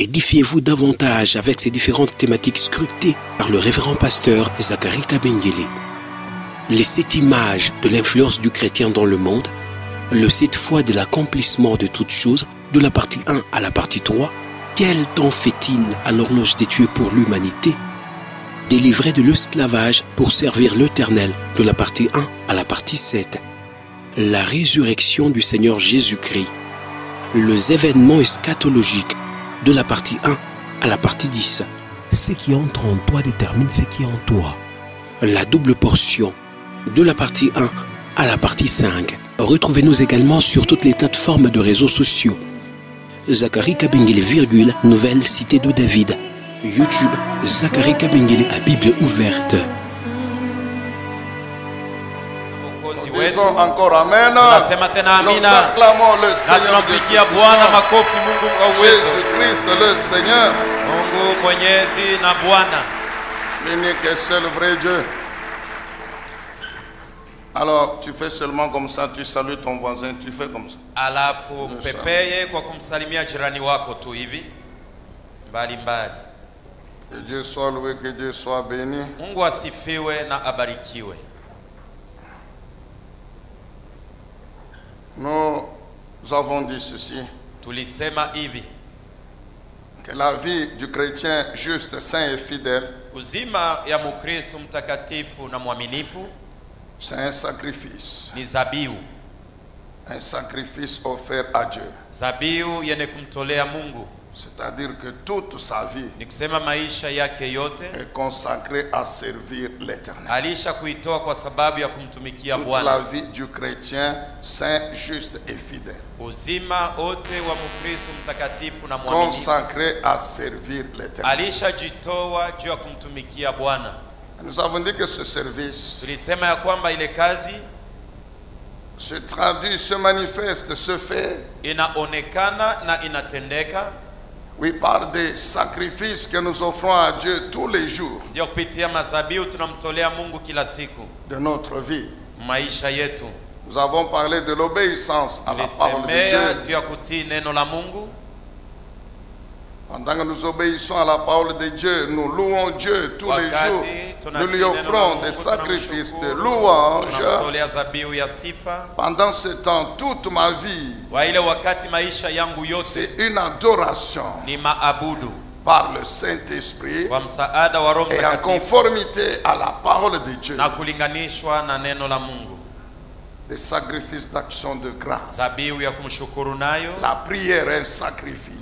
Édifiez-vous davantage avec ces différentes thématiques scrutées par le révérend pasteur Zacharie Kabengele. Les 7 images de l'influence du chrétien dans le monde, le 7 fois de l'accomplissement de toutes choses, de la partie 1 à la partie 3, quel temps fait-il à l'horloge des dieux pour l'humanité? Délivré de l'esclavage pour servir l'Éternel, de la partie 1 à la partie 7. La résurrection du Seigneur Jésus-Christ. Les événements eschatologiques, de la partie 1 à la partie 10. Ce qui entre en toi détermine ce qui est en toi. La double portion, de la partie 1 à la partie 5. Retrouvez-nous également sur toutes les plateformes de réseaux sociaux. Zacharie Kabengele, nouvelle cité de David. YouTube, Zacharie Kabengele à Bible ouverte. Disons encore Amen. Nous acclamons le Seigneur de Jésus-Christ le Seigneur. L'unique et seul vrai Dieu. Alors tu fais seulement comme ça, tu salues ton voisin, tu fais comme ça. Alafu mpepeye kwa kumsalimia jirani wako tu hivi mbali mbali. Que Dieu soit loué, que Dieu soit béni. Mungu asifiwe na abarikiwe. Nous avons dit ceci. Tulisema hivi. Que la vie du chrétien juste, saint et fidèle. Uzima ya Mkristo mtakatifu na mwaminifu. C'est un sacrifice. Ni zabiu. Un sacrifice offert à Dieu. Zabiu yenye kumtolea Mungu. C'est-à-dire que toute sa vie ni kusema maisha yake yote est consacrée à servir l'Éternel. Alisha kuitoa kwa sababu ya kumtumikia Bwana. Toute la vie du chrétien saint, juste et fidèle. Uzima wote wa Mkristo mtakatifu na mwaminifu. Consacré à servir l'Éternel. Alisha jitoa juu ya kumtumikia Bwana. Nous avons dit que ce service tulisema ya kwamba ile kazi se traduit, se manifeste, se fait. Inaonekana na inatendeka. Oui, par des sacrifices que nous offrons à Dieu tous les jours ndio kupitia mazabiu tunamtolea Mungu kila siku de notre vie. Maisha yetu. Nous avons parlé de l'obéissance à la parole de Dieu. Juu ya kutii neno la Mungu. Pendant que nous obéissons à la parole de Dieu, nous louons Dieu tous les jours. Nous lui offrons des sacrifices de louange. Pendant ce temps, toute ma vie, c'est une adoration par le Saint-Esprit et en conformité à la parole de Dieu. Des sacrifices d'action de grâce. La prière est un sacrifice.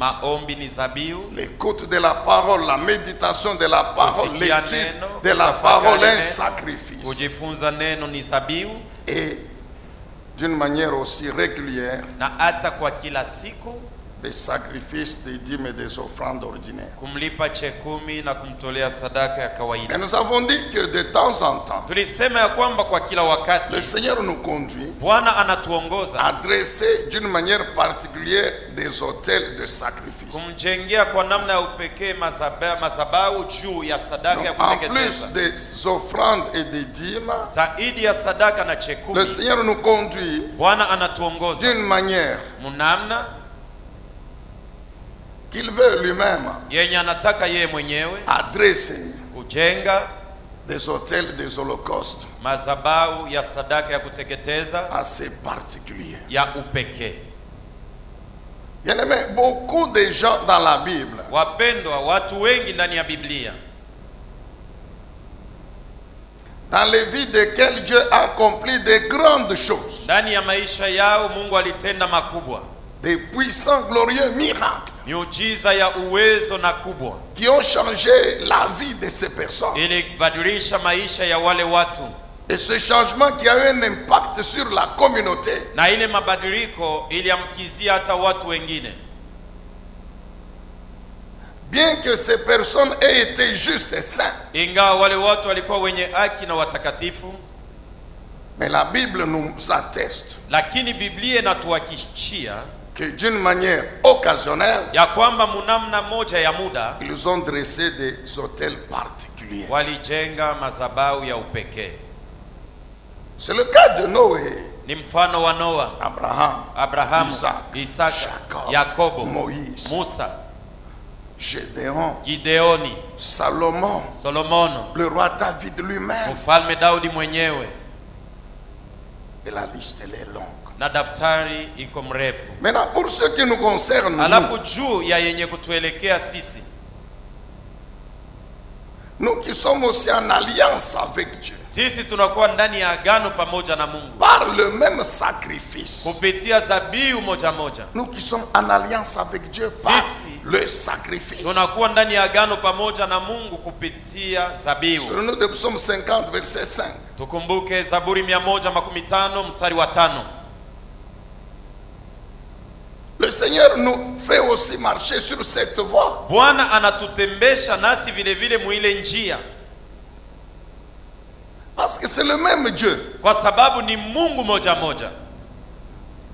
L'écoute de la parole, la méditation de la parole, l'étude de la parole est un sacrifice. Et d'une manière aussi régulière, des sacrifices, des dîmes et des offrandes ordinaires. Et nous avons dit que de temps en temps, le Seigneur nous conduit à dresser d'une manière particulière des autels de sacrifice. Donc, en plus des offrandes et des dîmes, le Seigneur nous conduit d'une manière qu'il veut lui-même adresser des autels, des holocaustes assez particuliers. Bien aimé, beaucoup de gens dans la Bible dans les vies desquelles Dieu a accompli de grandes choses, des puissants, glorieux miracles qui ont changé la vie de ces personnes. Et ce changement qui a eu un impact sur la communauté. Bien que ces personnes aient été justes et saints, mais la Bible nous atteste que d'une manière occasionnelle, ils ont dressé des autels particuliers. C'est le cas de Noé, Abraham, Isaac, Jacob, Moïse. Gideoni, Salomon, le roi David lui-même. Mfalme Daudi mwenyewe. Et la liste elle est longue. Na daftari iko mrefu. Maintenant pour ce qui nous concerne, alafu juu ya yenye kutuelekea sisi, nous qui sommes aussi en alliance avec Dieu, sisi tunakuwa ndani ya agano pamoja na Mungu par le même sacrifice, kupitia zabihu moja moja. Nous qui sommes en alliance avec Dieu par le sacrifice, tunakuwa ndani ya agano pamoja na Mungu kupitia zabihu. Sur nous de Psaume 50 verset 5. Tukumbuke Zaburi 115 mstari wa 5. Le Seigneur nous fait aussi marcher sur cette voie. Bwana anatutembesha nasi vile vile muile njia. Parce que c'est le même Dieu. Kwa sababu ni Mungu moja moja.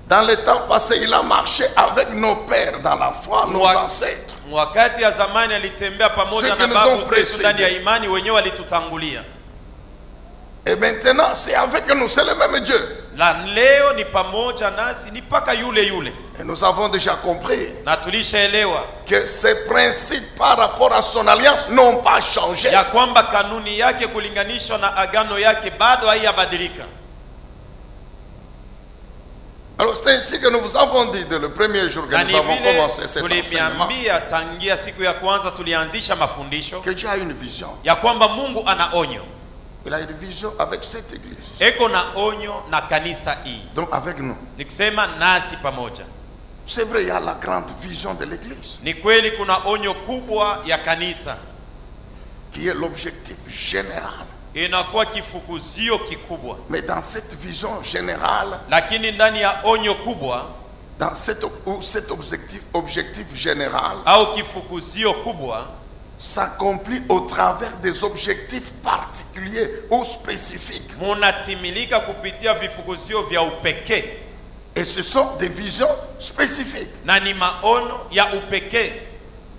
Dans le temps passé, il a marché avec nos pères dans la foi, nos ancêtres. Wakati ya zamani alitembea pamoja na babu zetu ndani ya imani, wenyewe walitutangulia. Et maintenant, c'est avec nous, c'est le même Dieu. La leo ni pamoja nasi, ni paka yule yule. Et nous avons déjà compris na tulishaelewa que ses principes par rapport à son alliance n'ont pas changé. Ya kwamba kanuni yake kulinganishwa na agano yake bado haiyabadilika. Alors c'est ainsi que nous vous avons dit dès le premier jour que nous avons commencé cet enseignement tangia siku ya kwanza tulianzisha mafundisho que Dieu a une vision. Ya kwamba Mungu ana onyo. Il a une vision avec cette église. Eko na onyo na kanisa hii. Donc avec nous. Nikisema nasi pamoja. C'est vrai, il y a la grande vision de l'église. Ni kweli kuna onyo kubwa ya kanisa. Qui est l'objectif général. Inakuwa kifukuzio kikubwa. Mais dans cette vision générale, lakini ndani ya onyo kubwa, dans cet objectif général, au kifukuzio kubwa, s'accomplit au travers des objectifs particuliers ou spécifiques. Munatimilika kupitia vifukuzio vya upekee. Et ce sont des visions spécifiques. Na ni maono ya upekee.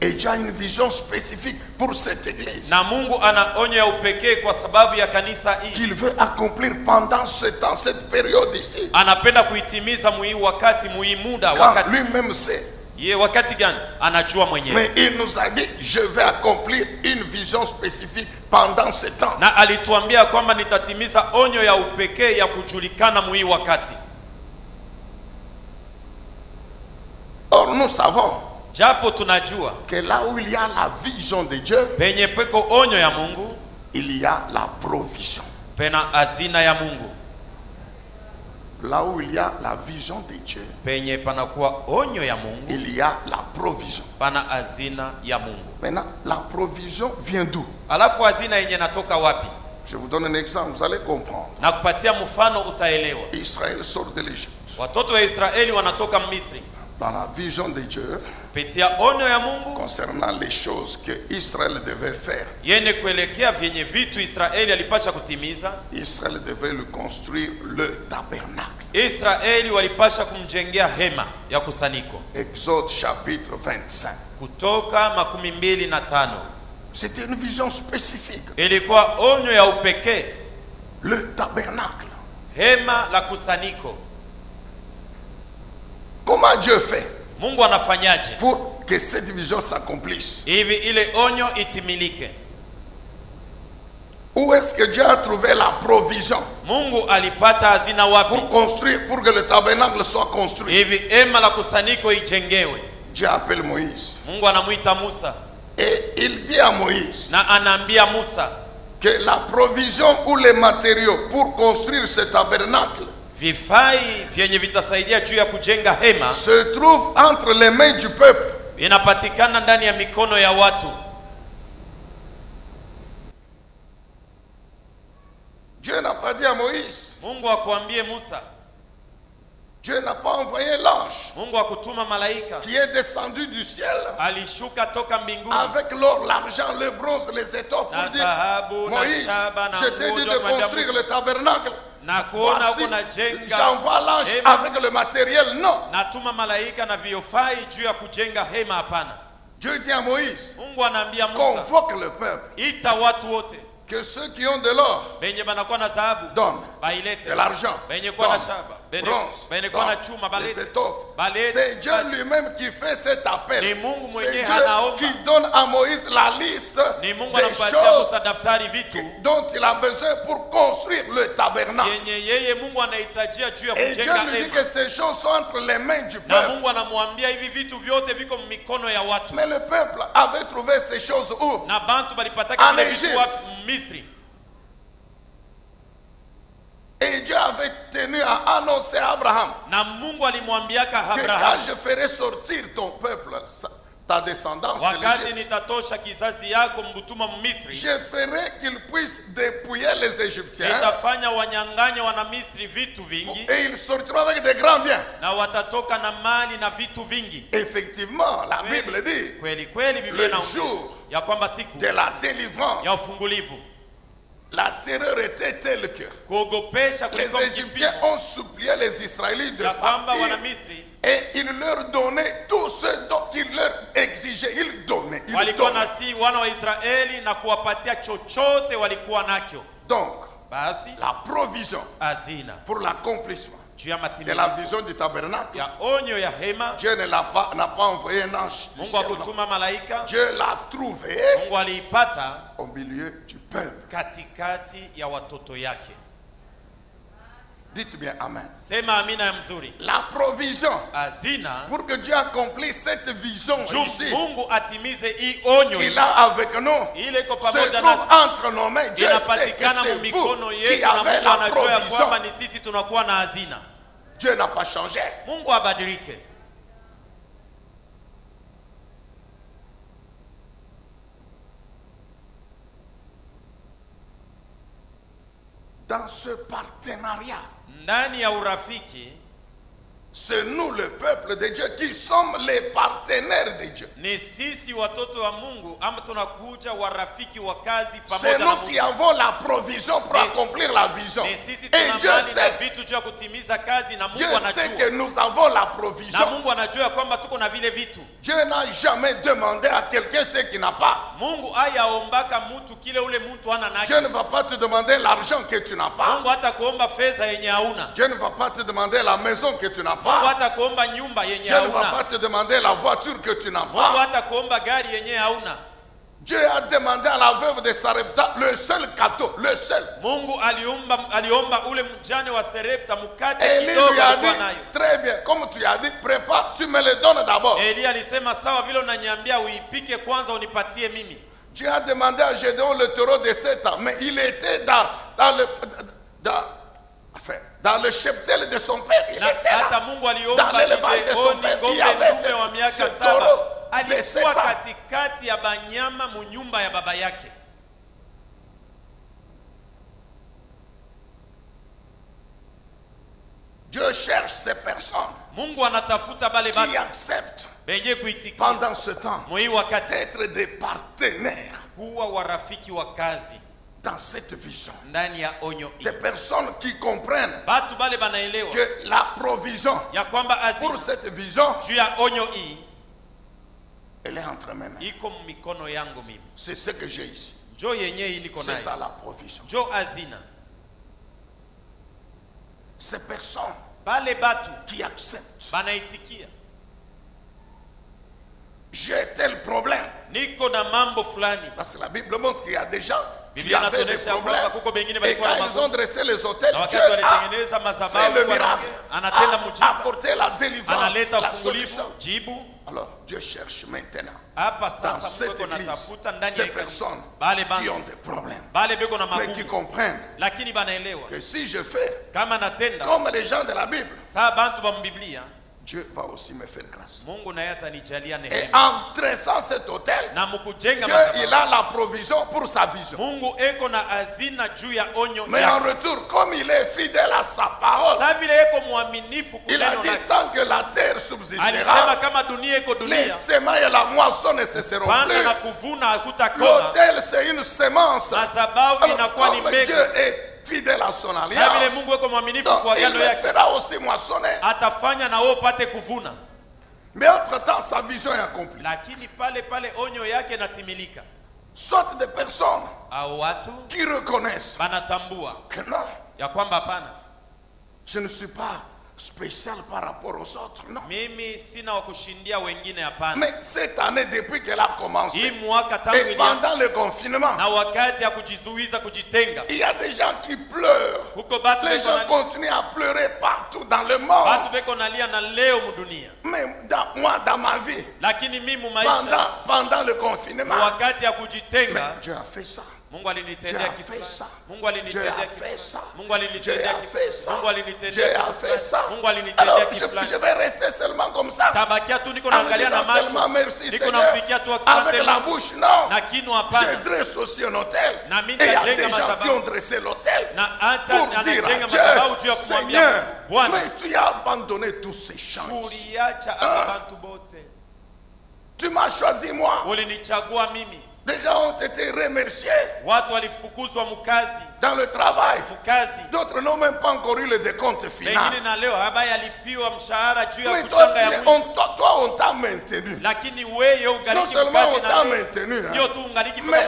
Et Dieu a une vision spécifique pour cette église. Na Mungu ana onyo ya upekee kwa sababu ya kanisa hii. Qu'il veut accomplir pendant ce temps, cette période ici. Anapenda kuitimiza wakati muda wakati. Lui-même sait. Ye wakati gani anajua mwenyewe. Mais il nous a dit, je vais accomplir une vision spécifique pendant ce temps. Na alituambia kwamba nitatimiza onyo ya upekee ya kujulikana wakati. Or nous savons japo tunajua que là où il y a la vision de Dieu, penye peko onyo ya Mungu, il y a la provision. Pena azina ya Mungu. Là où il y a la vision de Dieu, penye panakuwa onyo ya Mungu, il y a la provision. Pana azina ya Mungu. Maintenant, la provision vient d'où? Alafu azina yenye natoka wapi? Je vous donne un exemple, vous allez comprendre. Na kupatia mfano utaelewa. Israël sort de l'Égypte. Watoto wa Israeli wanatoka Misri. Dans la vision de Dieu, petia onyo ya Mungu, concernant les choses que Israël devait faire, yene kuelekea vyenye vitu Israeli alipasha kutimiza, Israël devait lui construire le tabernacle. Israeli walipasha kumjengea hema ya kusaniko. Exode chapitre 25. Kutoka 25. C'était une vision spécifique. Ilikuwa onyo ya upekee. Le tabernacle. Hema la kusaniko. Comment Dieu fait Mungu anafanyaje pour que cette vision s'accomplisse? Hivi ile onyo itimilike. Où est-ce que Dieu a trouvé la provision? Mungu alipata hazina wapi? Pour construire, pour que le tabernacle soit construit. Hivi hema la kusaniko ijengewe. Dieu appelle Moïse. Mungu anamuita Musa. Et il dit à Moïse, na anaambia Musa, que la provision ou les matériaux pour construire ce tabernacle vifai vyenye vitasaidia juu ya kujenga hema se trouve entre les mains du peuple. Inapatikana ndani ya mikono ya watu. Dieu n'a pas dit à Moïse. Mungu akwambie Musa. Dieu n'a pas envoyé l'ange. Mungu akutuma malaika qui est descendu du ciel. Alishuka toka mbinguni. Avec l'or, l'argent, le bronze, les étoffes pour dire Moïse, je t'ai dit de construire le tabernacle. J'envoie l'ange avec le matériel. Non. Dieu dit à Moïse, convoque le peuple. Que ceux qui ont de l'or donnent de l'argent, bronze, des étoffes. C'est Dieu lui-même qui fait cet appel. C'est Dieu qui donne à Moïse la liste des choses dont il a besoin pour construire le tabernacle. Et Dieu lui dit que ces choses sont entre les mains du peuple. Mais le peuple avait trouvé ces choses où? En Égypte. Et Dieu avait tenu à annoncer à Abraham que quand je ferai sortir ton peuple, ta descendance, je ferai qu'ils puissent dépouiller les Égyptiens et ils sortiront avec des grands biens. Effectivement, la Bible dit le jour de la délivrance, la terreur était telle que les Égyptiens ont supplié les Israélites de partir et ils leur donnaient tout ce dont ils leur exigeaient. Ils donnaient. Donc, la provision pour l'accomplissement de la vision du tabernacle, Dieu n'a pas envoyé un ange du ciel, Dieu l'a trouvé au milieu du peuple. Dites bien Amen. La provision pour que Dieu accomplisse cette vision ici qu'il a avec nous se trouve entre nos mains. Dieu sait que c'est vous qui avez la provision. Dieu n'a pas changé. Dans ce partenariat, c'est nous le peuple de Dieu qui sommes les partenaires de Dieu. C'est nous qui avons la provision pour accomplir la vision. Et Dieu sait que nous avons la provision. Dieu n'a jamais demandé à quelqu'un ce qu'il n'a pas. Dieu ne va pas te demander l'argent que tu n'as pas. Dieu ne va pas te demander la maison que tu n'as pas. Dieu ne va pas te demander la voiture que tu n'as pas. Dieu a demandé à la veuve de Sarepta le seul cadeau, le seul. Élie lui a dit, très bien, comme tu as dit, prépare, tu me le donnes d'abord. Dieu a demandé à Gédéon le taureau de 7 ans, mais il était dans le cheptel de son père. Il était là, dans l'élevage de son père. Il y avait ce taureau de 7 ans. Dieu cherche ces personnes qui acceptent pendant ce temps d'être des partenaires dans cette vision. Des personnes qui comprennent que la provision pour cette vision, elle est entre mes mains. C'est ce que j'ai ici. C'est ça la provision. Ces personnes qui acceptent. J'ai tel problème. Parce que la Bible montre qu'il y a des gens qui avaient des problèmes. Et quand ils ont dressé les autels, Dieu a fait le miracle, a apporté la délivrance, la solution. Alors Dieu cherche maintenant dans cette église ces personnes qui ont des problèmes, mais qui comprennent que si je fais comme les gens de la Bible, Dieu va aussi me faire grâce. Et en dressant cet hôtel, Dieu il a la provision pour sa vision. Mais en retour, comme il est fidèle à sa parole, il a dit tant que la terre subsistera, les semences et la moisson ne cesseront plus. L'hôtel c'est une semence. Alors, comme Dieu est fidèle à son alliance, il le fera aussi moissonner. Mais entre temps sa vision est accomplie. soit des personnes qui reconnaissent que non, je ne suis pas spécial par rapport aux autres, non. Mais cette année, depuis qu'elle a commencé, et pendant le confinement, il y a des gens qui pleurent. Les gens continuent à pleurer partout dans le monde. Mais dans ma vie, pendant le confinement, mais Dieu a fait ça. Dieu a fait ça. Dieu a fait ça. Dieu a fait ça. Dieu a fait ça. Alors je vais rester seulement comme ça. Seulement merci Seigneur. Avec la bouche, non. J'ai dressé aussi un hôtel. Et il y a des gens qui ont dressé l'hôtel pour dire à Dieu, Seigneur, mais tu as abandonné tous ces champs. Tu m'as choisi moi. Des gens ont été remerciés dans le travail. D'autres n'ont même pas encore eu le décompte final. Mais toi, on t'a maintenu. Non seulement on t'a maintenu, mais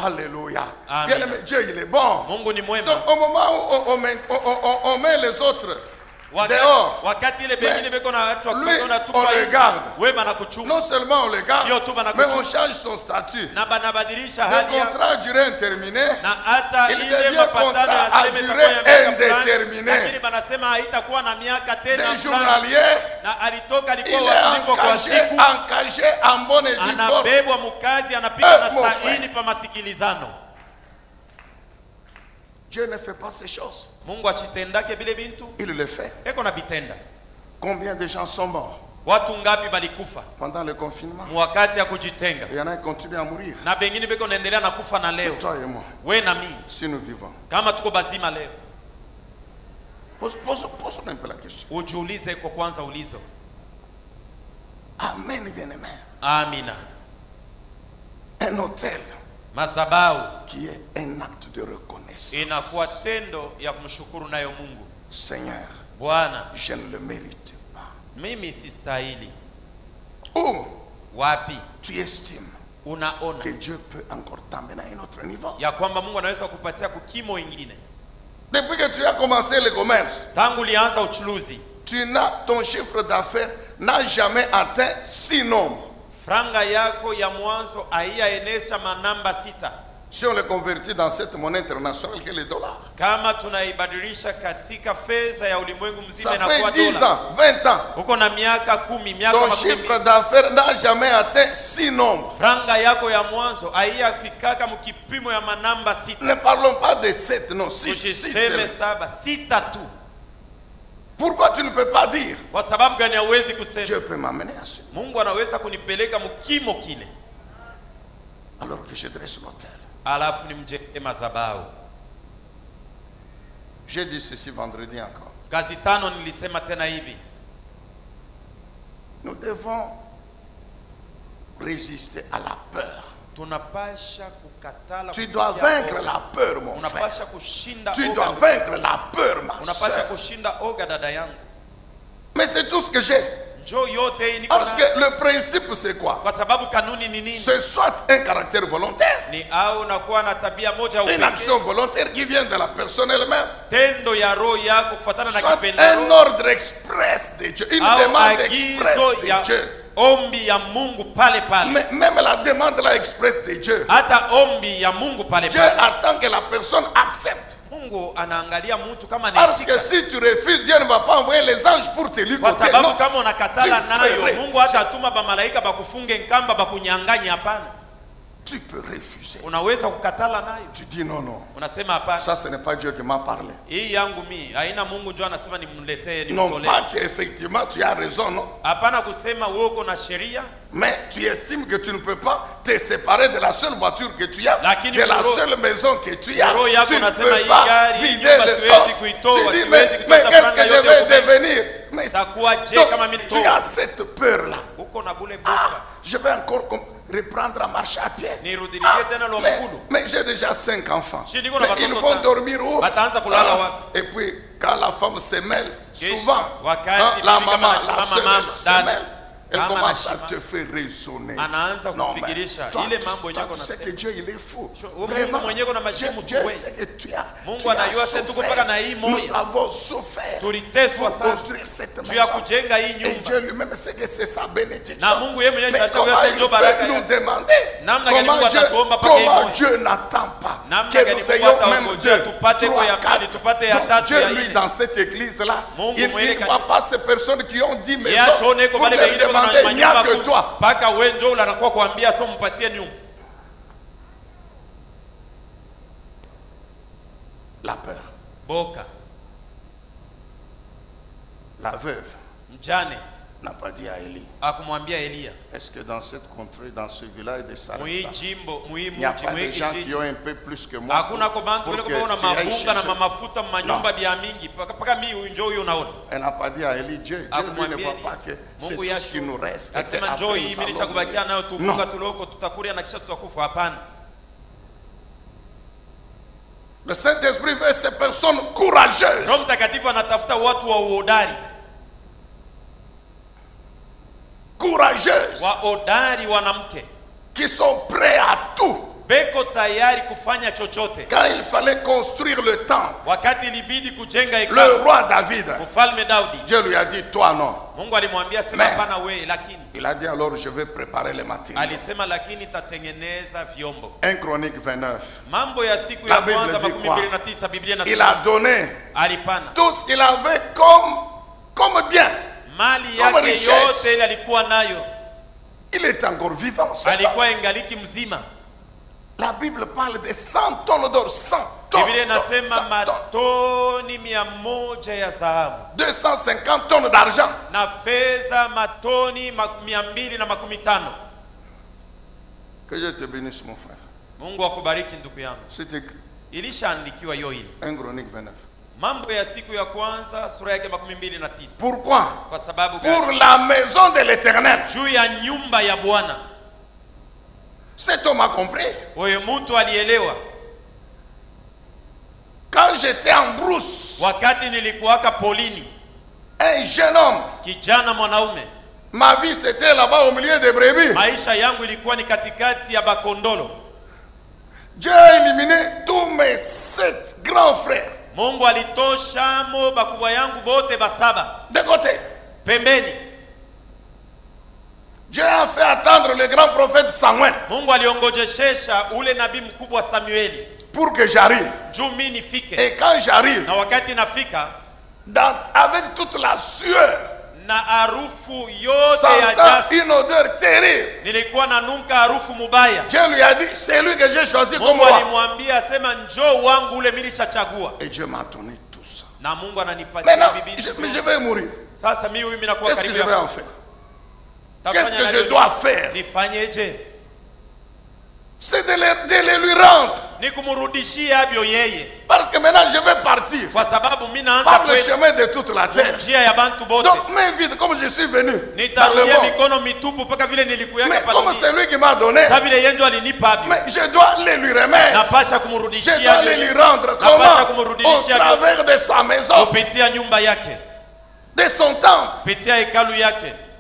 alléluia. Bien aimé, Dieu il est bon. Donc au moment où on met les autres dehors, lui, on le garde. Non seulement on le garde, mais on change son statut. Le contrat à durée indéterminée, il devient contrat à durée indéterminée. Des journaliers, il est engagé en bonne et due forme. Dieu ne fait pas ces choses. Il le fait. Combien de gens sont morts pendant le confinement? Il y en a qui continuent à mourir. Toi et moi, si nous vivons. Pose un peu la question. Amen, bien-aimé. Amina. Un hôtel qui est un acte de reconnaissance. Seigneur, je ne le mérite pas. Ou tu estimes que Dieu peut encore t'amener à un autre niveau. Depuis que tu as commencé le commerce, ton chiffre d'affaires n'a jamais atteint 6 nombres. Franga yako ya mwanzo haiyaenesha manamba 6. Si on le convertit dans cette monnaie internationale qui est le dollar, kama tunaibadilisha katika fedha ya ulimwengu mzima na kwa dola, 10 ans, 20 ans. Uko na miaka 10, miaka 10. Ton chiffre d'affaires n'a jamais atteint 6 nombres. Franga yako ya mwanzo haiyafikaka mkipimo ya manamba 6. Ne parlons pas de 7, non, 6. 6 tu. Pourquoi tu ne peux pas dire Dieu peut m'amener à ce Mungu anaweza kunipeleka mkimo kile. Alors que je dresse l'autel. Alafu nimjenge madhabahu. J'ai dit ceci vendredi encore. Kazi tano nilisema tena hivi. Nous devons résister à la peur. Tu dois vaincre la peur, mon frère. Tu dois vaincre la peur, ma soeur. Mais c'est tout ce que j'ai. Parce que le principe c'est quoi? C'est soit un caractère volontaire, une action volontaire qui vient de la personne elle-même, soit un ordre express de Dieu, une demande express de Dieu. Mais même la demande là express de Dieu, Dieu attend que la personne accepte. Parce que si tu refuses, Dieu ne va pas envoyer les anges pour te ligoter. Tu peux refuser. Tu dis non, non. Ça, ce n'est pas Dieu qui m'a parlé. Non pas qu'effectivement tu as raison, non. Mais tu estimes que tu ne peux pas te séparer de la seule voiture que tu as, de la seule maison que tu as. Tu ne peux pas vider le corps. Tu dis, mais qu'est-ce que je vais devenir? Mais tu as cette peur-là. Je vais encore reprendre à marcher à pied. Mais j'ai déjà 5 enfants. Mais ils vont dormir où? Et puis quand la femme se mêle, souvent la maman, la soeur se mêle. Elle commence à te faire raisonner. Non, mais toi, tu sais que Dieu il est fou. Vraiment, Dieu sait que tu as souffert. Nous avons souffert pour construire cette maison. Et Dieu lui-même sait que c'est sa bénédiction. Mais comment il peut nous demander comment Dieu n'attend pas que nous ayons même 2, 3, 4. Donc Dieu lui dans cette église-là, il ne voit pas ces personnes qui ont 10 maisons pour leur demander. Il n'y a que toi. La peur. Boka. La veuve n'a pas dit à Élie. Est-ce que dans cette contrée, dans ce village de Sarepta, il n'y a pas de gens qui ont un peu plus que moi pour que tu ailles chez eux? Elle n'a pas dit à Élie, Dieu lui ne voit pas que c'est tout ce qui nous reste. Non. Le Saint-Esprit veut ces personnes courageuses. Courageuses. Qui sont prêts à tout. Quand il fallait construire le temple, le roi David, Dieu lui a dit, toi non. Mais il a dit, alors je vais préparer les matériaux. 1 Chronique 29. La Bible dit quoi? Il a donné tout ce qu'il avait comme bien, comme richesse. Il est encore vivant. La Bible parle de 100 tonnes d'or, 100 tonnes. 250 tonnes d'argent. Que Dieu te bénisse, mon frère. C'est écrit. 1 Chronique 29. Pourquoi? Pour la maison de l'Éternel. Cet homme a compris. Quand j'étais en brousse, un jeune homme, ma vie c'était là-bas au milieu des brebis. Dieu a éliminé tous mes 7 grands frères. De côté. Dieu a fait attendre le grand prophète Samuel pour que j'arrive. Et quand j'arrive, avec toute la sueur, sentant une odeur terrible, Dieu lui a dit, c'est lui que j'ai choisi comme moi. Et Dieu m'a donné tout ça. Maintenant, je vais mourir. Qu'est-ce que je vais en faire? Qu'est-ce que je dois faire? C'est de les lui rendre. Parce que maintenant je vais partir par le chemin de toute la terre. Donc main vide comme je suis venu dans le monde. Mais comme c'est lui qui m'a donné, mais je dois les lui remettre. Je dois les lui rendre. Comment? Au travers de sa maison, de son temple,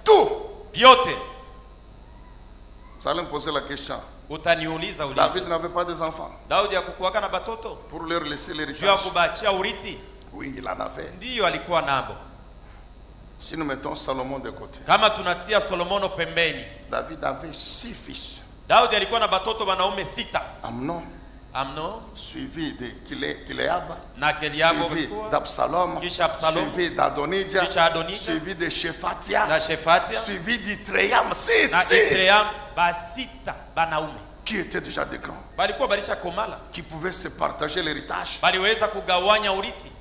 tout. Vous allez me poser la question. David n'avait pas des enfants pour leur laisser l'héritage. Oui, il en avait. Si nous mettons Salomon de côté, David avait 6 fils. Amnon, suivi de Kileab, suivi d'Absalom, suivi d'Adonijah, suivi de Shephatia, suivi d'Itream. Qui étaient déjà des grands, qui pouvaient se partager l'héritage.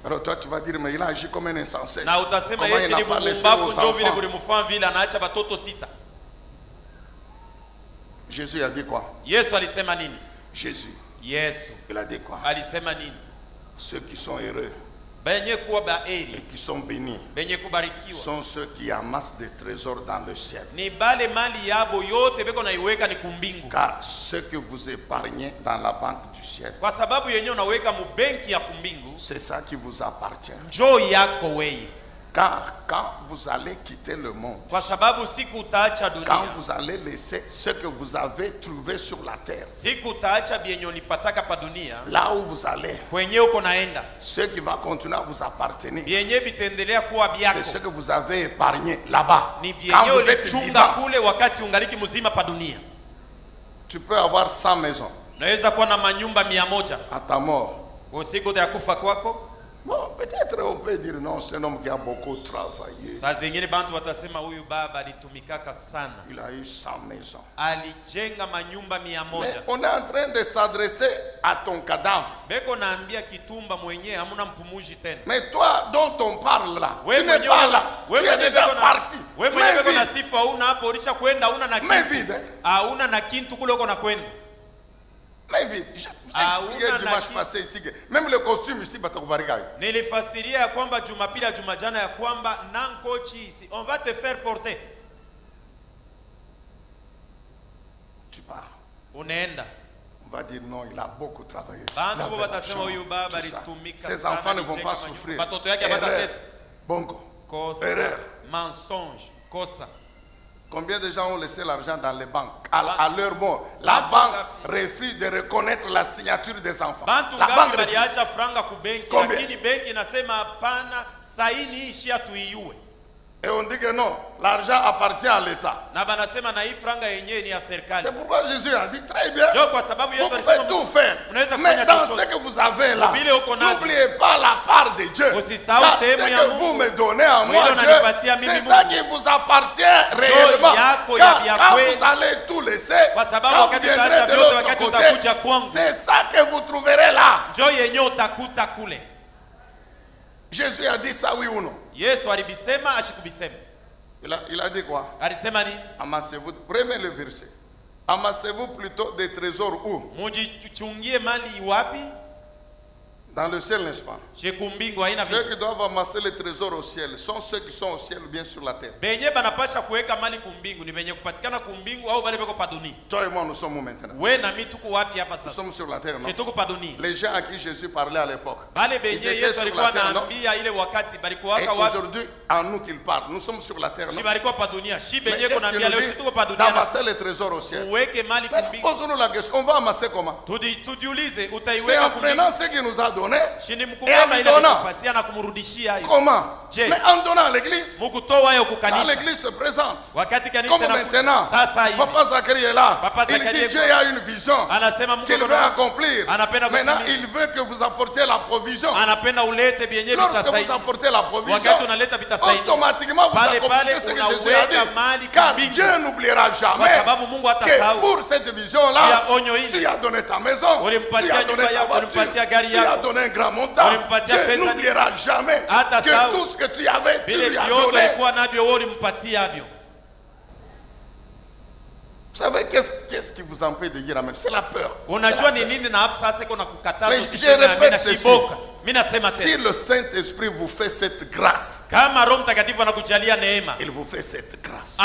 Alors toi tu vas dire, mais il a agi comme un insensé. Comment il n'a pas laissé aux enfants? Jésus a dit quoi? Jésus, il a dit quoi? Ceux qui sont heureux et qui sont bénis sont ceux qui amassent des trésors dans le ciel. Car ce que vous épargnez dans la banque du ciel, c'est ça qui vous appartient. Car quand vous allez quitter le monde, Kwa sababu siku utaacha quand dunia, vous allez laisser ce que vous avez trouvé sur la terre, siku utaacha bienye ulipataka pa dunia, là où vous allez, kwenye uko naenda, ce qui va continuer à vous appartenir, bienye bitendelea kuwa c'est byako, ce que vous avez épargné là-bas. ni Quand bienye vous êtes ulichunga vivant, kule wakati ungaliki mzima pa dunia. tu peux avoir 100 maisons. Naweza kuwa na manyumba 100 À ta mort. kwa siku ya kufa kwako. Bon, peut-être on peut dire non, c'est un homme qui a beaucoup travaillé. Saa zingine bantu watasema huyu baba alitumikaka sana, Il a eu 100 maisons. alijenga manyumba Mais 100. on est en train de s'adresser à ton cadavre. Beko naambia kitumba mwenyewe hamuna mpumuji tena. Mais toi dont on parle là, Wewe tu n'es mwenyewe pas là. wewe Tu es mwenyewe déjà beko na parti. wewe mwenyewe Mais beko na vide. sifa una hapo ulisha kwenda, una na Mais kitu. vide. Hauna na kintu kule uko na kwenda. Mais vite, je vous ai expliqué dimanche passé ici que même le costume ici, Nilifasiria ya kwamba Jumapili ya Jumajana ya kwamba nankochi ici, on va te faire porter. tu pars. Unaenda. On va dire non, il a beaucoup travaillé. Bantu watasema huyu baba alitumika sana. Ces enfants ne vont pas souffrir. Batoto yake habatatesa. Bongo. Kosa. Erreur. Mensonge. Kosa. Combien de gens ont laissé l'argent dans les banques à leur mort? La banque refuse de reconnaître la signature des enfants. Bantu La banque baliacha franga ku benki, Combien? lakini benki inasema hapana, saini ishia tuiue. Et on dit que non, l'argent appartient à l'État. Na banasema na hii franga yenyewe ni ya serikali. C'est pourquoi Jésus a dit très bien. Jo kwa sababu Yesu Vous alisema pouvez tout faire. Mais dans ce que vous avez là, n'oubliez pas la part de Dieu. Car ce que vous me donnez à moi, Dieu, c'est ça qui vous appartient réellement. Quand vous allez tout laisser, quand vous viendrez de l'autre côté, c'est ça que vous trouverez là. Jo yenyewe utakuta kule. Jésus a dit ça, oui ou non? Yesu alibisema ashikubisema. Il a dit quoi? Alisema ni? Amassez-vous, prenez le verset. Amassez-vous plutôt des trésors où? Mujichungie mali wapi? Dans le ciel, n'est-ce pas? Ceux qui doivent amasser les trésors au ciel sont ceux qui sont au ciel ou bien sur la terre. Toi et moi, nous sommes où maintenant? Nous sommes sur la terre, non? Les gens à qui Jésus parlait à l'époque, ils étaient sur la terre, non? Et aujourd'hui, à nous qu'il parle, nous sommes sur la terre, non? Mais qu'est-ce qu'il nous dit? D'amasser les trésors au ciel. Mais posons-nous la question, on va amasser comment? C'est en prenant ce qui nous a donné et en lui donnant. Comment? Mais en donnant à l'église. Quand l'église se présente, comme maintenant, Papa Zacharie est là. Il dit Dieu a une vision qu'il veut accomplir. Maintenant, il veut que vous apportiez la provision. Lorsque vous apportez la provision, automatiquement vous accomplissez ce que Jésus a dit. Car Dieu n'oubliera jamais que pour cette vision-là, tu as donné ta maison, tu as donné ta voiture, tu as donné un grand montant. Dieu n'oubliera jamais que tout ce que tu avais, tu lui as donné. Vous savez qu'est-ce qui vous empêche de dire amen? C'est la peur. Mais je répète ceci. Si le Saint-Esprit vous fait cette grâce, il vous fait cette grâce.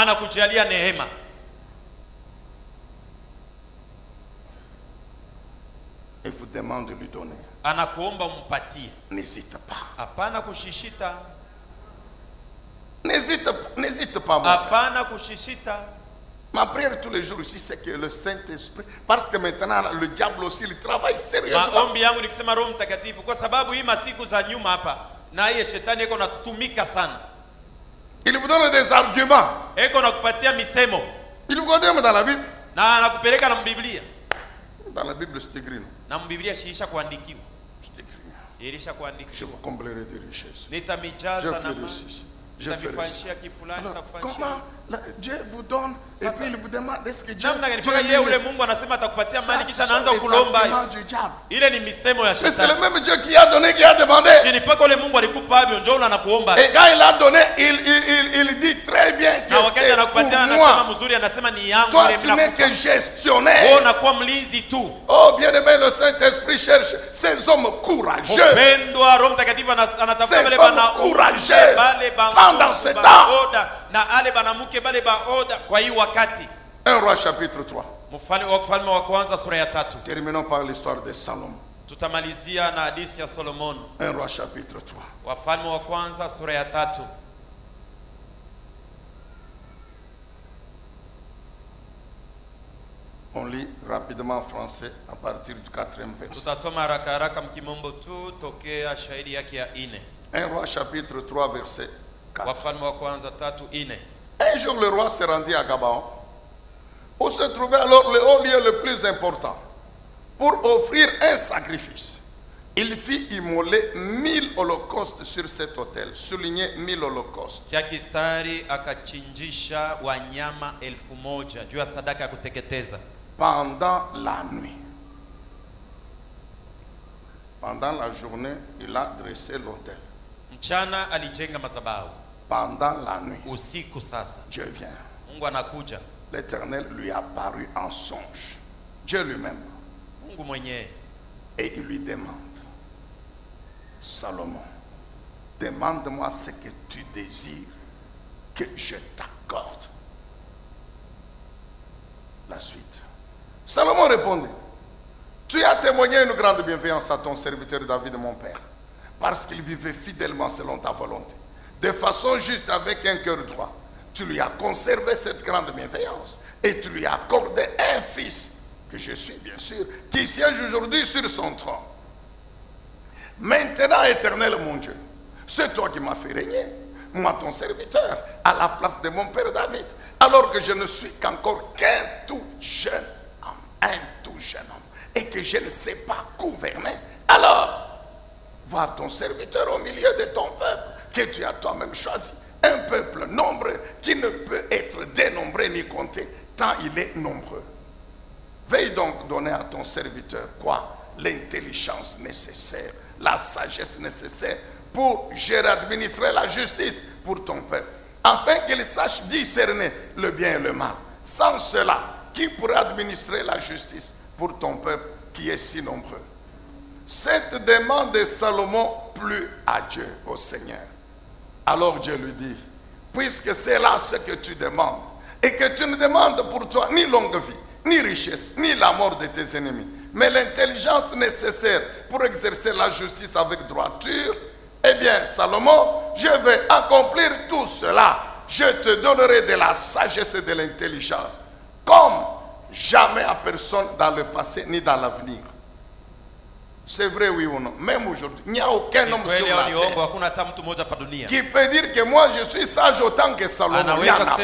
Et vous demande de lui donner. N'hésite pas. N'hésite pas, mon frère. Ma prière tous les jours ici, c'est que le Saint-Esprit, parce que maintenant le diable aussi, il travaille sérieusement. Il vous donne des arguments. Il vous donne dans la Bible. Dans la Bible, c'est écrit. Je vous comblerai de richesses. Je ferai ceci. Je ferai ceci. Alors, comment Dieu vous donne et puis il vous demande est-ce que Dieu c'est le même Dieu qui a donné, qui a demandé. Et quand il a donné, il dit très bien que c'est pour moi. Toi, tu n'es que gestionnaire. Oh, bien aimé, le Saint-Esprit cherche ces hommes courageux. Ces hommes courageux pendant ce temps. 1 Roi chapitre 3. Terminons par l'histoire de Salomon. Tutamalizia na hadithi ya Solomon. 1 Roi chapitre 3. Wafalme wa kwanza sura ya 3. On lit rapidement en français à partir du 4e verset. Tutasoma haraka haraka mkimombo tu tokea shahidi yake ya 4. 1 Roi chapitre 3 verset 4. Wafalme wa kwanza 3:4. Un jour le roi se rendit à Gabaon, où se trouvait alors le haut lieu le plus important, pour offrir un sacrifice. Il fit immoler 1000 holocaustes sur cet autel, souligné 1000 holocaustes. Tiakistari akachinjisha wanyama 1000 juu ya sadaka ya kuteketeza. Pendant la nuit. Pendant la journée, il a dressé l'autel. Mchana alijenga madhabahu. Pendant la nuit, usiku sasa Dieu vient. Mungu anakuja. L'Éternel lui apparut en songe. Dieu lui-même. Mungu mwenyewe. Et il lui demande, Salomon, demande-moi ce que tu désires que je t'accorde. La suite. Salomon répondit, tu as témoigné une grande bienveillance à ton serviteur David, mon père, parce qu'il vivait fidèlement selon ta volonté, de façon juste avec un cœur droit. Tu lui as conservé cette grande bienveillance et tu lui as accordé un fils, que je suis bien sûr, qui siège aujourd'hui sur son trône. Maintenant, Éternel mon Dieu, c'est toi qui m'as fait régner, moi ton serviteur, à la place de mon père David, alors que je ne suis qu'encore qu'un tout jeune homme, et que je ne sais pas gouverner. Alors, vois ton serviteur au milieu de ton peuple, que tu as toi-même choisi, un peuple nombreux qui ne peut être dénombré ni compté, tant il est nombreux. Veille donc donner à ton serviteur quoi? L'intelligence nécessaire, la sagesse nécessaire pour gérer, administrer la justice pour ton peuple, afin qu'il sache discerner le bien et le mal. Sans cela, qui pourrait administrer la justice pour ton peuple qui est si nombreux? Cette demande de Salomon plut à Dieu, au Seigneur. Alors Dieu lui dit, puisque c'est là ce que tu demandes, et que tu ne demandes pour toi ni longue vie, ni richesse, ni la mort de tes ennemis, mais l'intelligence nécessaire pour exercer la justice avec droiture, eh bien, Salomon, je vais accomplir tout cela. Je te donnerai de la sagesse et de l'intelligence, comme jamais à personne dans le passé ni dans l'avenir. C'est vrai, oui ou non? Même aujourd'hui, il n'y a aucun homme sur la terre qui peut dire que moi je suis sage autant que Salomon. Il n'y en a pas.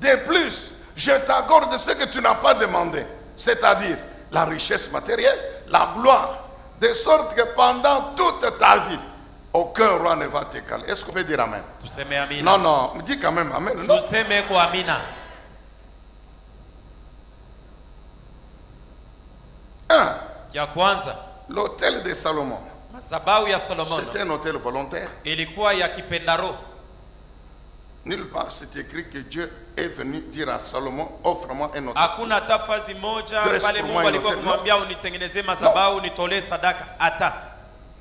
De plus, je t'accorde ce que tu n'as pas demandé, c'est-à-dire la richesse matérielle, la gloire, de sorte que pendant toute ta vie, aucun roi ne va te caler. Est-ce qu'on peut dire Amen? Non, non, dis quand même Amen. Non. L'hôtel de Salomon, c'était un hôtel volontaire. Nulle part c'est écrit que Dieu est venu dire à Salomon, offre-moi un hôtel.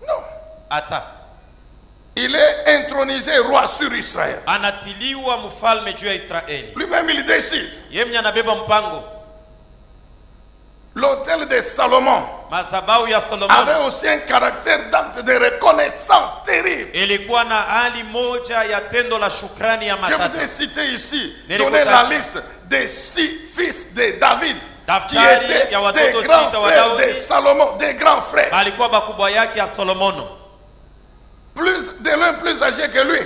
Non. Il est intronisé roi sur Israël. Lui-même il décide. L'hôtel de Salomon avait aussi un caractère d'acte de reconnaissance terrible. Je vous ai cité ici, donné la liste des 6 fils de David qui étaient des grands frères de Salomon, des grands frères. De l'un plus âgé que lui,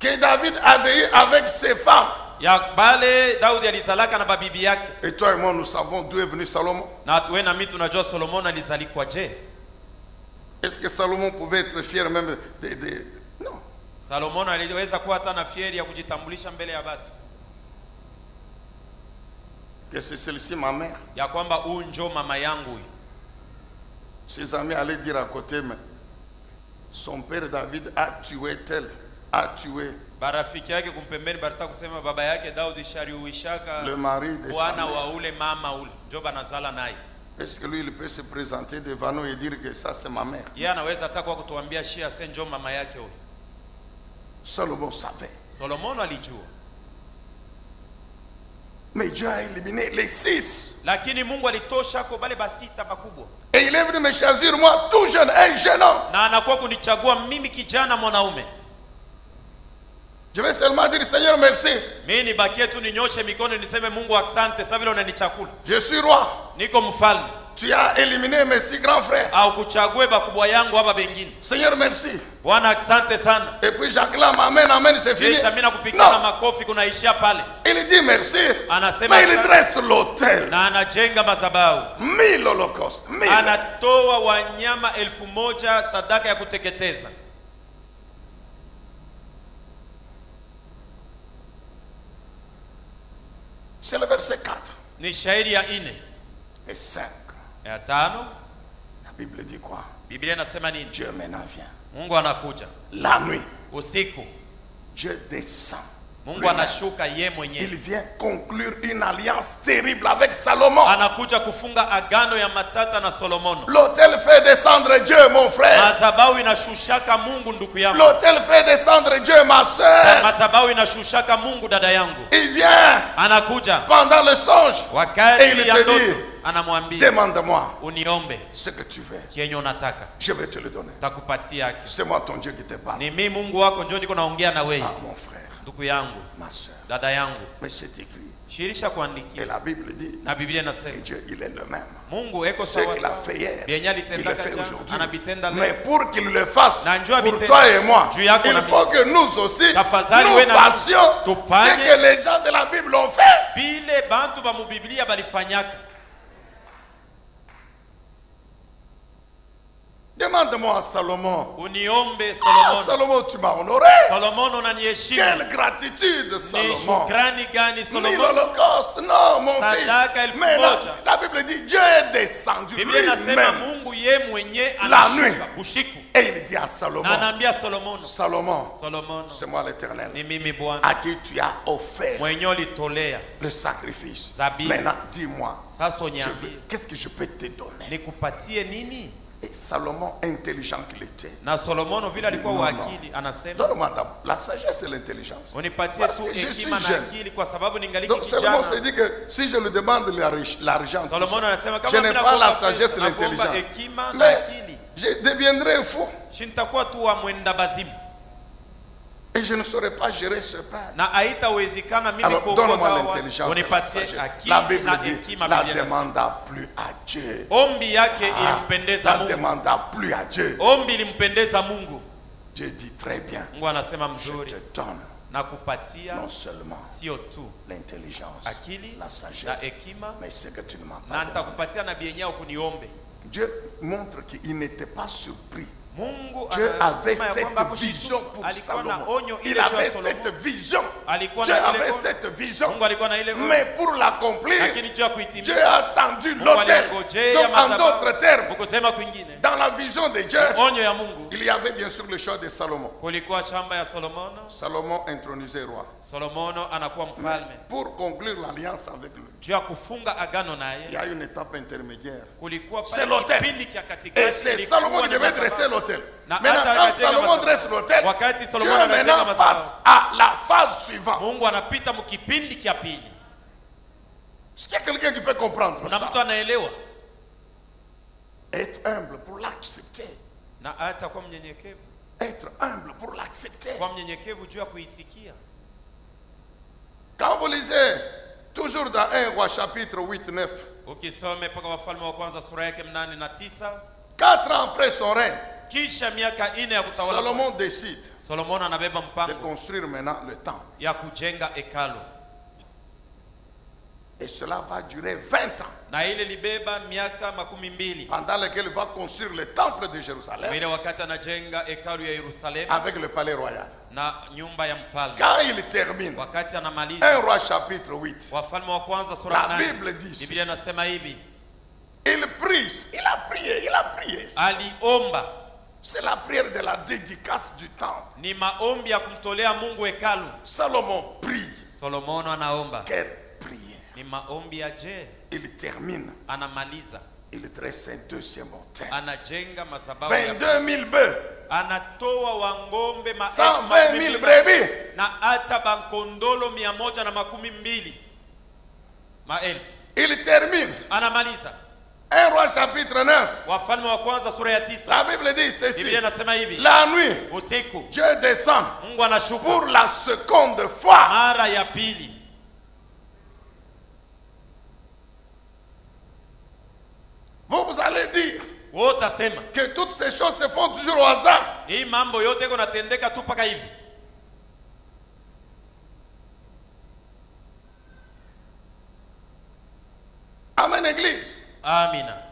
que David avait eu avec ses femmes. Et toi et moi nous savons d'où est venu Salomon. Est-ce que Salomon pouvait être fier même de... Non. Que c'est celle-ci ma mère. Ses amis allaient dire à côté, mais son père David a tué tel, a tué le mari de sa mère. Est-ce que lui il peut se présenter devant nous et dire que ça c'est ma mère? Salomon savait. Mais Dieu a éliminé les 6. Lakini Mungu alitosha kwa bale basita bakubwa. Et il est venu me choisir moi tout jeune, un jeune homme. Na anakuwa kunichagua mimi kijana mwanaume. Je vais seulement dire Seigneur merci. Mimi nibakie tu ninyoshe mikono niseme Mungu asante sababu vile unanichakula. Je suis roi. Niko mfalme. Tu as éliminé mes 6 grands frères. Au kuchague bakubwa yangu hapa bengine. Seigneur merci. Bwana asante sana. Et puis j'acclame amen amen, c'est fini. Kisha mimi nakupigia na makofi kunaishia pale. Il dit merci. Anasema mais il dresse l'autel. Na anajenga madhabahu. 1000 holocaustes. 1000. Anatoa wanyama 1000 sadaka ya kuteketeza. C'est le verset 4. Ni shairi ya 4 et 5. Ya 5. La Bible dit quoi? Biblia inasema nini? Dieu maintenant vient. Mungu anakuja. La nuit. Usiku. Dieu descend. Mungu anashuka yeye mwenyewe. Il vient conclure une alliance terrible avec Salomon. Anakuja kufunga agano ya matata na Solomono. L'autel fait descendre Dieu, mon frère. Madhabahu inashushaka Mungu ndugu yangu. L'autel fait descendre Dieu, ma soeur. Madhabahu inashushaka Mungu dada yangu. Il vient. Anakuja. Pendant le songe. Et il te dit, anamwambia, demande-moi uniombe ce que tu veux. Kienye unataka. Je vais te le donner. Takupatia. C'est moi ton Dieu qui te parle. Ni mimi Mungu wako ndio niko naongea na wewe. Ah, mon frère. Ndugu yangu, ma soeur, dada yangu, mais c'est écrit. Shirisha kuandikia. Et la Bible dit. Na Biblia inasema Dieu il est le même. Mungu eko ce sawa qu'il a sawa. fait hier, il le fait aujourd'hui. Anabitenda leo. Mais pour qu'il le fasse pour bitenda, toi et moi, il na faut que nous aussi tafadhali nous fassions ce tupanye que les gens de la Bible ont fait. Bile bantu ba mu Biblia balifanyaka. Demande-moi à Salomon. Uniombe Salomon. Salomon, tu m'as honoré. Salomon unaniheshimu. Quelle gratitude, Salomon. Ni shukrani gani Salomon. Ni l'Holocauste. Non, mon Sadaka fils. Mais la Bible dit Dieu est descendu lui-même Mungu ye mwenye la nuit. Bushiku. Et il dit à Salomon. Anambia Salomon. Salomon. C'est moi l'Éternel. Ni mimi Bwana. À qui tu as offert le sacrifice. Zabibu. Maintenant, dis-moi. Sasa qu'est-ce que je peux te donner? Nikupatie nini? Et Salomon, intelligent qu'il était. Na Solomono vile alikuwa wakili anasema. Donne-moi la sagesse et l'intelligence. Unipatie tu hekima na akili kwa sababu ningali kijana. Donc Salomon s'est dit que si je lui demande l'argent, Salomon anasema kama je n'ai pas la sagesse et l'intelligence. Mais je deviendrai fou. Shintakuwa tu wa mwenda bazimu. Et je ne saurais pas gérer ce père. Alors donne-moi l'intelligence. La Bible dit, la demanda plus à Dieu. La demanda plus à Dieu. Dieu dit très bien. Je te donne non seulement l'intelligence, la sagesse, mais ce que tu ne m'as pas demandé. Dieu montre qu'il n'était pas surpris. Dieu avait cette vision pour Salomon. Il avait cette vision. Dieu avait cette vision. Mais pour l'accomplir, Dieu a attendu l'autel. Donc en d'autres termes, dans la vision de Dieu, il y avait bien sûr le choix de Salomon. Salomon intronisé roi. Mais pour conclure l'alliance avec lui, il y a une étape intermédiaire. C'est l'autel. Et c'est Salomon qui devait dresser l'autel. Maintenant, quand Salomon dresse l'autel, Dieu maintenant passe à la phase suivante. Est-ce qu'il y a quelqu'un qui peut comprendre ça? Être humble pour l'accepter. Être humble pour l'accepter. Quand vous lisez toujours dans 1 Roi chapitre 8-9, 4 ans après son règne, Salomon décide de construire maintenant le temple. Et cela va durer 20 ans. Pendant lequel il va construire le temple de Jérusalem avec le palais royal. Quand il termine, 1 Roi chapitre 8, la Bible dit il prie, il a prié. C'est la prière de la dédicace du temple. Salomon prie. Quelle prière. Il termine. Il dresse un deuxième autel. 22 000 bœufs. 120 000 brebis. Maelfu. Il termine. Anamaliza. 1 Roi chapitre 9. Wafalme wa kwanza sura ya 9. La Bible dit ceci. Biblia inasema hivi. La nuit, usiku, Dieu descend Mungu anashuka pour la seconde fois. mara ya pili. Vous allez dire Wotasema que toutes ces choses se font toujours au hasard. hii mambo yote iko natendeka tu paka hivi. Amen, église. Amina.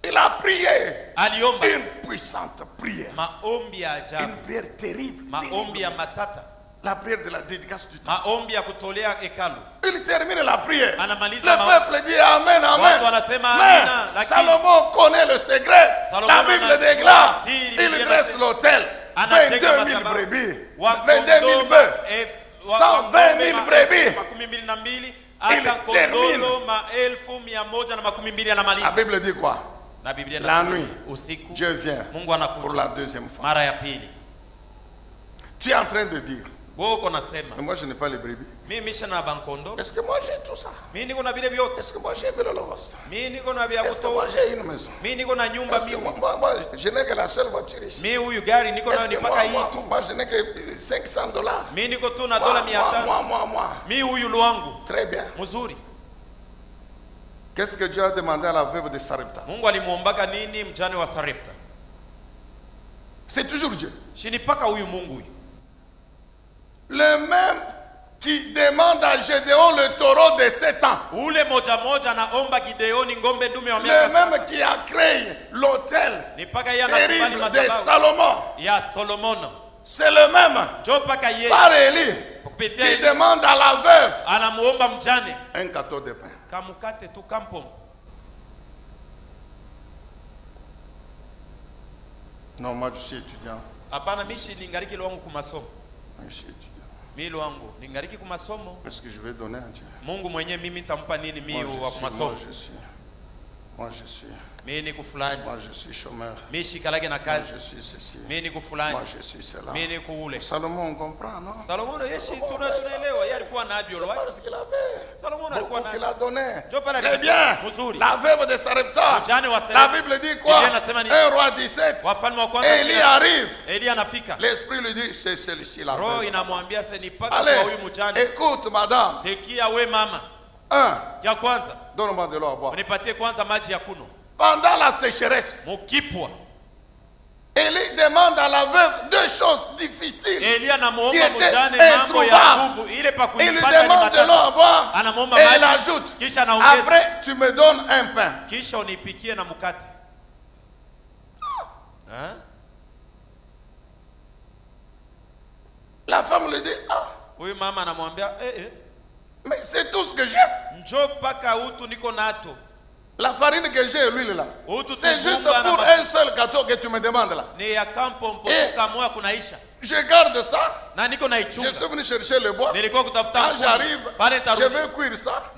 Il a prié. Aliomba Une puissante prière. maombi ya ajabu. Une prière terrible. Maombi ya matata. La prière de la dédicace du temps. Maombi ya kutolea hekalu. Il termine la prière. Anamaliza Le peuple dit Amen, Amen. Watu wanasema amina, Mais Salomon connaît le secret. Salomon La Bible déclare. Il dresse l'autel. 22 000 brebis. 22 000 bœufs. 120 000 brebis. Il termine. La Bible dit quoi? La nuit, Dieu vient pour la deuxième fois. Tu es en train de dire, mais moi je n'ai pas les brebis. Est-ce que moi j'ai tout ça? Est-ce que moi j'ai le holocauste? Est-ce que moi j'ai une maison? Est-ce que moi je n'ai que la seule voiture ici? Est-ce que moi je n'ai que $500? Moi. Très bien. Qu'est-ce que Dieu a demandé à la veuve de Sarepta? C'est toujours Dieu. Le même qui demande à Gédéon le taureau de 7 ans. Le même qui a créé l'autel terrible de Salomon. C'est le même par Élie qui demande à la veuve un gâteau de pain. Non, moi je suis étudiant. Je suis étudiant. Est-ce que je vais donner à Dieu? Moi je suis chômeur. Moi je suis ceci. Moi je suis cela. Salomon, on comprend, non? C'est parce qu'il avait beaucoup qu'il a donné. Très bien. La veuve de Sarepta. La Bible dit quoi? 1 Roi 17. Élie arrive. L'esprit lui dit, c'est celui-ci la veuve. Allez, écoute madame. Donne-moi de l'eau à boire. Pendant la sécheresse, Élie demande à la veuve deux choses difficiles qui étaient introuvables. Il lui demande de l'eau à boire et il ajoute, après tu me donnes un pain. La femme lui dit, mais c'est tout ce que j'ai. La farine que j'ai, l'huile là, c'est juste pour un seul gâteau que tu me demandes là. Et je garde ça. Je suis venu chercher le bois. Quand j'arrive, je vais cuire ça.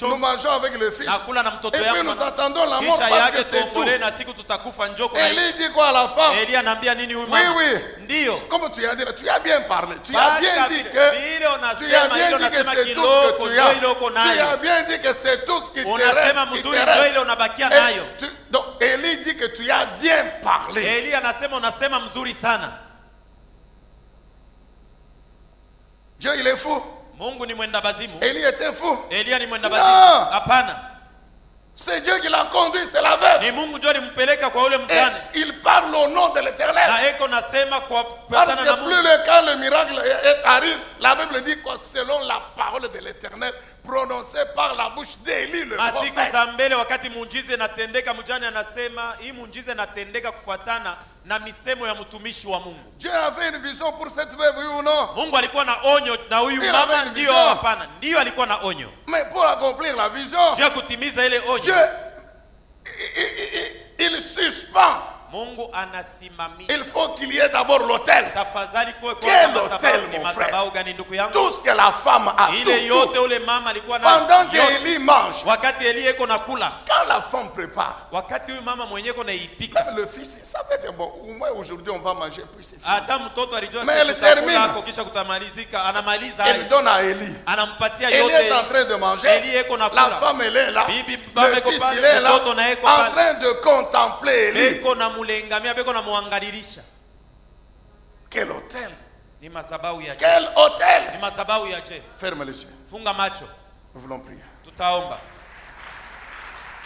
Nous mangeons avec le fils. Et puis nous attendons la mort parce que c'est tout. Élie dit quoi à la femme? Oui, oui. Comme tu as dit, tu as bien parlé. Tu as bien dit que c'est tout ce que tu as. Tu as bien dit que c'est tout ce qui te reste. Donc Élie dit que tu as bien parlé. Dieu il est fou. Élie était fou. Non. C'est Dieu qui l'a conduit, c'est la veuve. Et il parle au nom de l'Éternel. Parce que plus le quand le miracle arrive, la Bible dit que selon la parole de l'Éternel prononcée par la bouche d'Élie le prophète. Dieu avait une vision pour cette veuve, oui ou non? Mais pour accomplir la vision, Dieu il suspend Il faut qu'il y ait d'abord l'autel. Quel autel, mon frère? Tout ce que la femme a, tout. Pendant qu'Élie mange, quand la femme prépare, même le fils, il savait que bon, au moins aujourd'hui on va manger, puis c'est fini. Mais elle termine. Elle donne à Élie. Élie est en train de manger. La femme, elle est là. Le fils, il est là, en train de contempler Élie. Quel hôtel! Quel hôtel! Ferme les yeux. Nous voulons prier.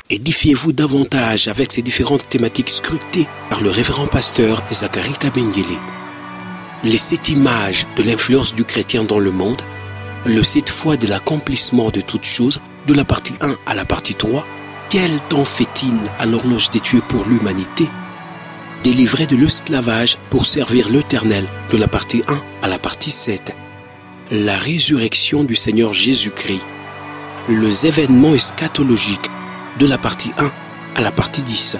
Édifiez-vous davantage avec ces différentes thématiques scrutées par le révérend pasteur Zacharie Kabengele. Les 7 images de l'influence du chrétien dans le monde, le 7 fois de l'accomplissement de toutes choses, de la partie 1 à la partie 3, quel temps fait-il à l'horloge des dieux pour l'humanité? Délivré de l'esclavage pour servir l'Éternel, de la partie 1 à la partie 7. La résurrection du Seigneur Jésus-Christ. Les événements eschatologiques, de la partie 1 à la partie 10.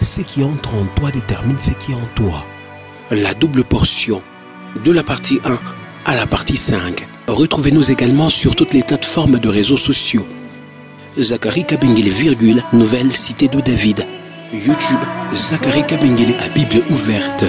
Ce qui entre en toi détermine ce qui est en toi. La double portion, de la partie 1 à la partie 5. Retrouvez-nous également sur toutes les plateformes de réseaux sociaux. Zacharie Kabengele, Nouvelle Cité de David. YouTube, Zacharie Kabengele à Bible ouverte.